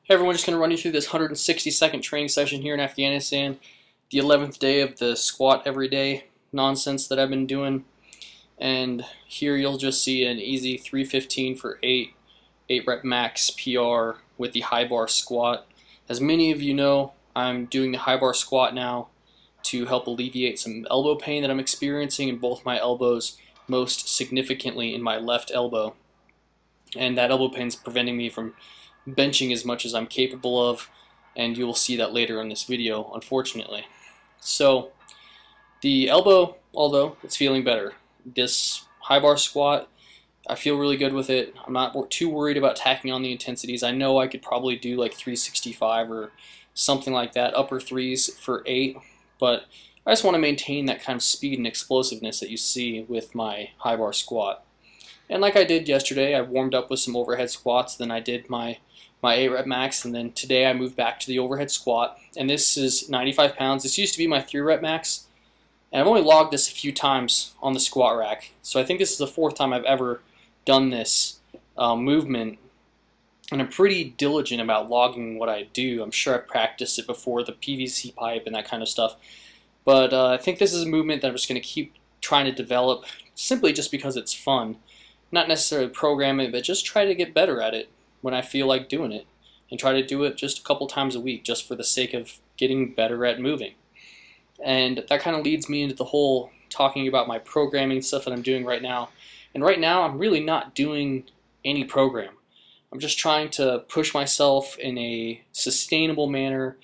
Hey everyone, just going to run you through this 160-second training session here in Afghanistan, the 11th day of the squat every day nonsense that I've been doing. And here you'll just see an easy 315 for 8 rep max PR with the high bar squat. As many of you know, I'm doing the high bar squat now to help alleviate some elbow pain that I'm experiencing in both my elbows, most significantly in my left elbow. And that elbow pain is preventing me from benching as much as I'm capable of, and you will see that later in this video, unfortunately. So the elbow, although it's feeling better, this high bar squat, I feel really good with it. I'm not too worried about tacking on the intensities. I know I could probably do like 365 or something like that, upper threes for 8, but I just want to maintain that kind of speed and explosiveness that you see with my high bar squat. And like I did yesterday, I warmed up with some overhead squats, then I did my 8 rep max, and then today I moved back to the overhead squat. And this is 95 pounds. This used to be my 3 rep max, and I've only logged this a few times on the squat rack. So I think this is the 4th time I've ever done this movement, and I'm pretty diligent about logging what I do. I'm sure I've practiced it before, the PVC pipe and that kind of stuff. But I think this is a movement that I'm just going to keep trying to develop simply just because it's fun. Not necessarily program it, but just try to get better at it when I feel like doing it, and try to do it just a couple times a week just for the sake of getting better at moving. And that kind of leads me into the whole talking about my programming stuff that I'm doing right now. And right now I'm really not doing any program. I'm just trying to push myself in a sustainable manner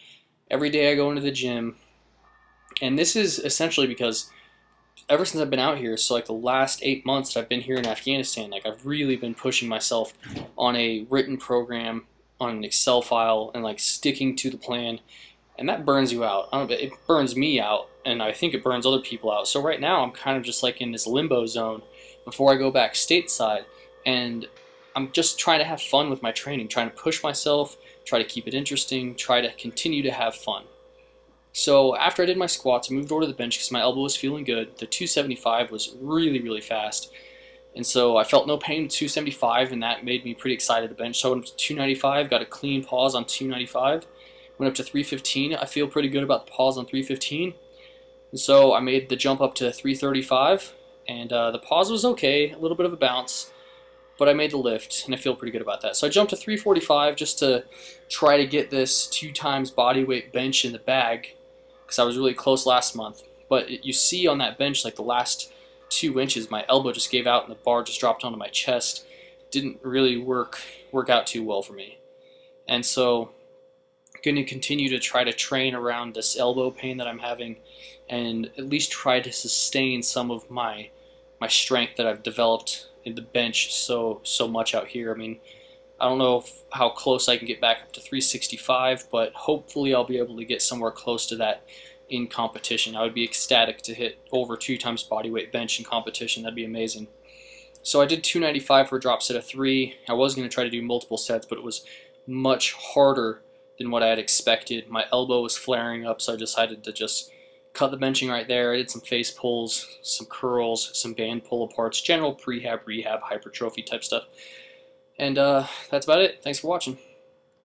every day I go into the gym. And this is essentially because ever since I've been out here, so like the last 8 months that I've been here in Afghanistan, like I've really been pushing myself on a written program, on an Excel file, and like sticking to the plan, and that burns you out. I don't know, it burns me out, and I think it burns other people out. So right now I'm kind of just like in this limbo zone before I go back stateside, and I'm just trying to have fun with my training, trying to push myself, try to keep it interesting, try to continue to have fun. So after I did my squats, I moved over to the bench because my elbow was feeling good. The 275 was really fast, and so I felt no pain with 275, and that made me pretty excited to bench. So I went up to 295, got a clean pause on 295, went up to 315. I feel pretty good about the pause on 315, and so I made the jump up to 335, and the pause was okay, a little bit of a bounce, but I made the lift, and I feel pretty good about that. So I jumped to 345 just to try to get this 2 times body weight bench in the bag, because I was really close last month. But you see on that bench, like the last 2 inches, my elbow just gave out and the bar just dropped onto my chest. Didn't really work out too well for me. And so I'm going to continue to try to train around this elbow pain that I'm having, and at least try to sustain some of my strength that I've developed in the bench so much out here. I mean, I don't know how close I can get back up to 365, but hopefully I'll be able to get somewhere close to that in competition. I would be ecstatic to hit over 2 times body weight bench in competition. That'd be amazing. So I did 295 for a drop set of 3. I was going to try to do multiple sets, but it was much harder than what I had expected. My elbow was flaring up, so I decided to just cut the benching right there. I did some face pulls, some curls, some band pull aparts, general prehab, rehab, hypertrophy type stuff. And that's about it. Thanks for watching.